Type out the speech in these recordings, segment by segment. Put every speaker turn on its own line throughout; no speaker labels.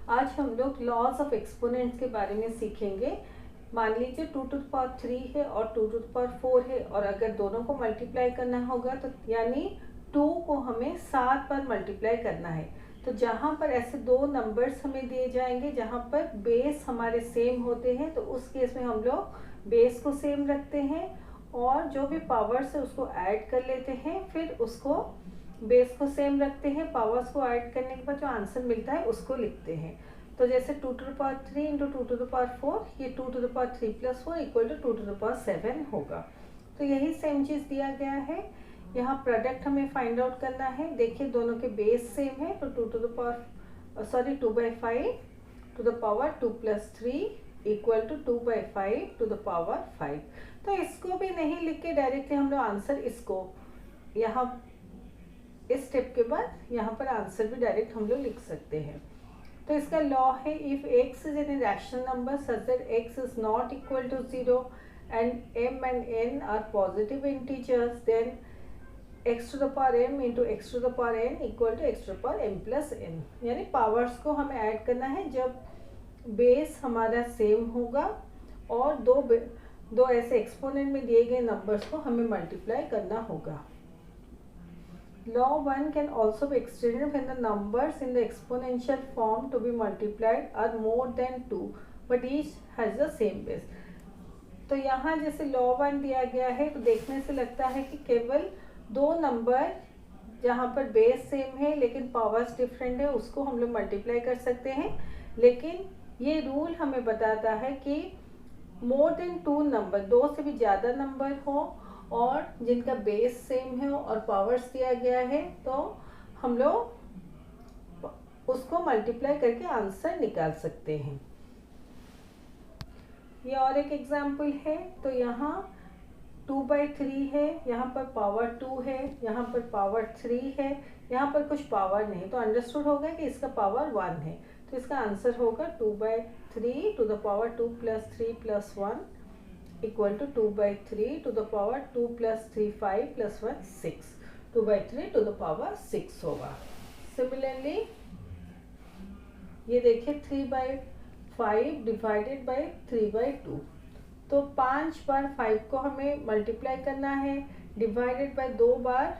आज हम लोग लॉज ऑफ एक्सपोनेंट्स के बारे में सीखेंगे। मान लीजिए 2 टू द पावर 3 है और 2 टू द पावर 4 है, और अगर दोनों को मल्टीप्लाई करना होगा तो यानी 2 को हमें 7 पर मल्टीप्लाई करना है। तो जहाँ पर ऐसे दो नंबर्स हमें दिए जाएंगे जहाँ पर बेस हमारे सेम होते हैं, तो उस केस में हम लोग बेस को सेम रखते हैं और जो भी पावर्स है उसको ऐड कर लेते हैं, फिर उसको बेस को सेम रखते हैं, पावर्स को ऐड करने के बाद जो आंसर मिलता है उसको लिखते हैं। तो जैसे 2 to the power 3 into 2 to the power 4, ये 2 to the power 3 plus 4 equal to 2 to the power 7 होगा। तो यही सेम चीज़ दिया गया है। यहाँ प्रोडक्ट हमें फाइंड आउट करना है। देखिए दोनों के बेस सेम है, तो 2 to the power 2/5 to the power 2 plus 3 equal to 2/5 to the power 5। तो इसको भी नहीं लिख के डायरेक्टली हम लोग आंसर इसको यहाँ इस स्टेप के बाद यहाँ पर आंसर भी डायरेक्ट हम लोग लिख सकते हैं। तो इसका लॉ है, if x is an rational number such that x is not equal to 0 and m and n are positive integers, then x to the power m into x to the power n equal to x to the power m plus n। यानी powers को हमें add करना है जब base हमारा same होगा और दो ऐसे एक्सपोनेंट में दिए गए नंबर्स को हमें मल्टीप्लाई करना होगा। Law 1 can also be extended when the numbers in the exponential form to be multiplied are more than 2 but each has the same base। तो यहाँ जैसे लॉ 1 दिया गया है तो देखने से लगता है कि केवल दो नंबर जहाँ पर बेस सेम है लेकिन पावर्स डिफरेंट है उसको हम लोग मल्टीप्लाई कर सकते हैं, लेकिन ये रूल हमें बताता है कि मोर देन 2 नंबर, दो से भी ज़्यादा नंबर हो और जिनका बेस सेम है और पावर्स दिया गया है, तो हम लोग उसको मल्टीप्लाई करके आंसर निकाल सकते हैं। ये और एक एग्जाम्पल है। तो यहाँ 2/3 है, यहाँ पर पावर 2 है, यहाँ पर पावर 3 है, यहाँ पर कुछ पावर नहीं, तो अंडरस्टूड होगा कि इसका पावर 1 है। तो इसका आंसर होगा 2/3 to the power 2 plus 3 plus 1 equal to 2/3 to the power 2 plus 3 5 plus 1 6, 2/3 to the power 6 होगा। सिमिलरली ये देखिए 3/5 डिवाइडेड बाई 3/2, तो 5 बार 5 को हमें मल्टीप्लाई करना है, डिवाइडेड बाय 2 बार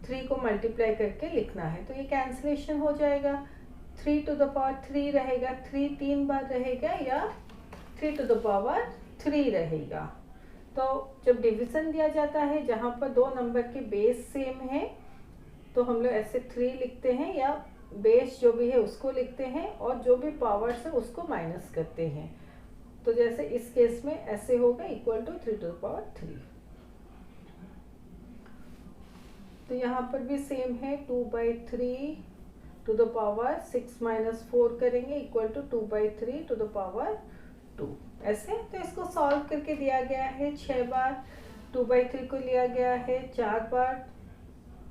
3 को मल्टीप्लाई करके लिखना है। तो ये कैंसिलेशन हो जाएगा, 3 टू द पावर 3 रहेगा, 3 3 बार रहेगा या 3 टू द पावर 3 रहेगा। तो जब डिवीजन दिया जाता है जहाँ पर दो नंबर के बेस सेम है तो हम लोग ऐसे 3 लिखते हैं या बेस जो भी है उसको लिखते हैं और जो भी पावर्स है उसको माइनस करते हैं। तो जैसे इस केस में ऐसे होगा equal to 3 to the power 3। तो यहाँ पर भी सेम है, 2/3 टू द पावर 6 माइनस 4 करेंगे equal to 2/3 to the power 2 ऐसे। तो इसको सॉल्व करके दिया गया है, 6 बार 2/3 को लिया गया है, 4 बार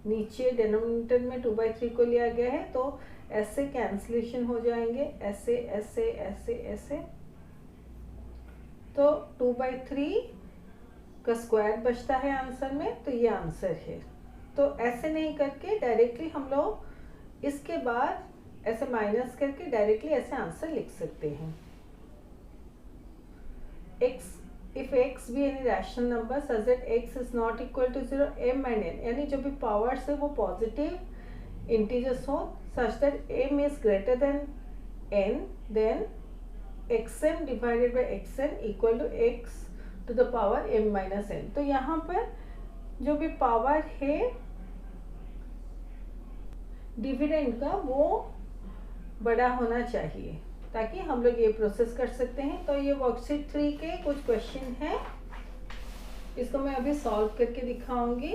नीचे डिनोमिनेटर में 2/3 को लिया गया है, तो ऐसे कैंसिलेशन हो जाएंगे, ऐसे ऐसे ऐसे ऐसे। तो 2/3 का स्क्वायर बचता है आंसर में, तो ये आंसर है। तो ऐसे नहीं करके डायरेक्टली हम लोग इसके बाद ऐसे माइनस करके डायरेक्टली ऐसे आंसर लिख सकते हैं। if x be any rational number such that x is not equal to 0, m and n यानी जो भी पावर्स है वो पॉजिटिव इंटीजर्स हो such that m is greater than n, then xm divided by xn equal to x to the power m minus n। तो यहाँ पर जो भी पावर है डिविडेंड का वो बड़ा होना चाहिए ताकि हम लोग ये प्रोसेस कर सकते हैं। तो ये वर्कशीट 3 के कुछ क्वेश्चन हैं, इसको मैं अभी सॉल्व करके दिखाऊंगी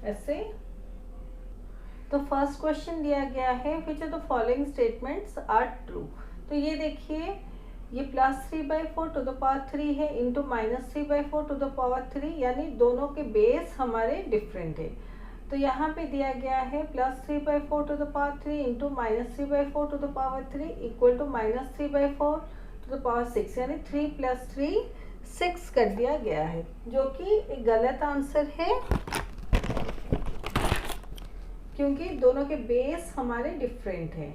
ऐसे। तो फर्स्ट क्वेश्चन दिया गया है, which of the following statements are true. तो ये देखिए, ये +3/4 टू द पावर 3 है इंटू -3/4 टू द पावर 3, यानी दोनों के बेस हमारे डिफरेंट है। तो यहाँ पे दिया गया है +3/4 to the power 3 into -3/4 to the power 3 equal to -3/4 to the power 6, यानी 3 + 3 6 कर दिया गया है, जो कि एक गलत आंसर है। क्योंकि दोनों के बेस हमारे डिफरेंट हैं,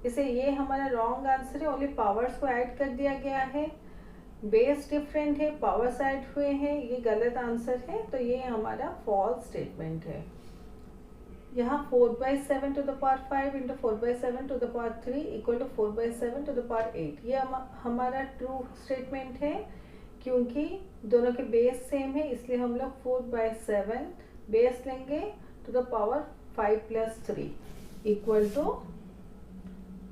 इसे ये हमारा रॉन्ग आंसर है। ओनली पावर्स को ऐड कर दिया गया है, बेस डिफरेंट है, पावर्स ऐड हुए हैं, ये गलत आंसर है। तो ये हमारा फॉल्स स्टेटमेंट है। यहाँ 4/7 to the power 5 into 4/7 to the power 3 equal to 4/7 to the power 8, ये हमारा ट्रू स्टेटमेंट है। क्योंकि दोनों के बेस सेम है इसलिए हम लोग 4/7 बेस लेंगे to the power 5 + 3 equal to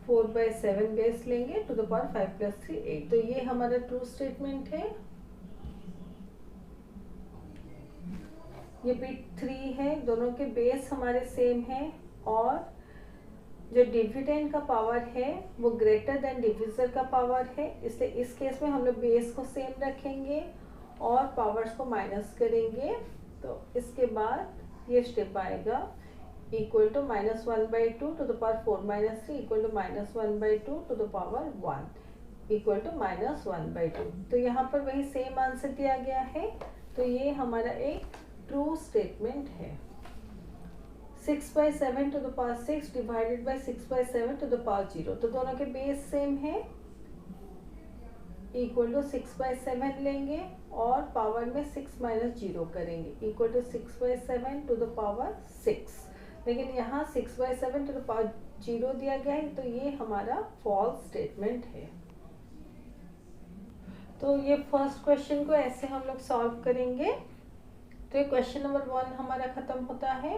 4/7 base लेंगे टू द पावर 5 + 3 8। तो ये हमारा ट्रू स्टेटमेंट है। ये बिट 3 है, दोनों के बेस हमारे सेम है और जो डिविडेंड का पावर है वो ग्रेटर देन डिविजर का पावर है, इसलिए इस केस में हम लोग बेस को सेम रखेंगे और पावर्स को माइनस करेंगे। तो इसके बाद ये स्टेप आएगा equal to -1/2 to the power 4 - 3 equal to -1/2 to the power 1 equal to -1/2। तो यहाँ पर वही सेम आंसर दिया गया है। तो ये हमारा एक ट्रू स्टेटमेंट है। 6/7 to the power 6 divided by 6/7 to the power 0, तो दोनों के बेस सेम है, इक्वल टू 6/7 लेंगे और पावर में 6 - 0 करेंगे equal to 6/7 to the power 6। लेकिन यहाँ 6/7 टू द पावर 0 दिया गया है, तो ये हमारा फॉल्स स्टेटमेंट है। तो ये फर्स्ट क्वेश्चन को ऐसे हम लोग सॉल्व करेंगे। तो ये क्वेश्चन नंबर 1 हमारा खत्म होता है।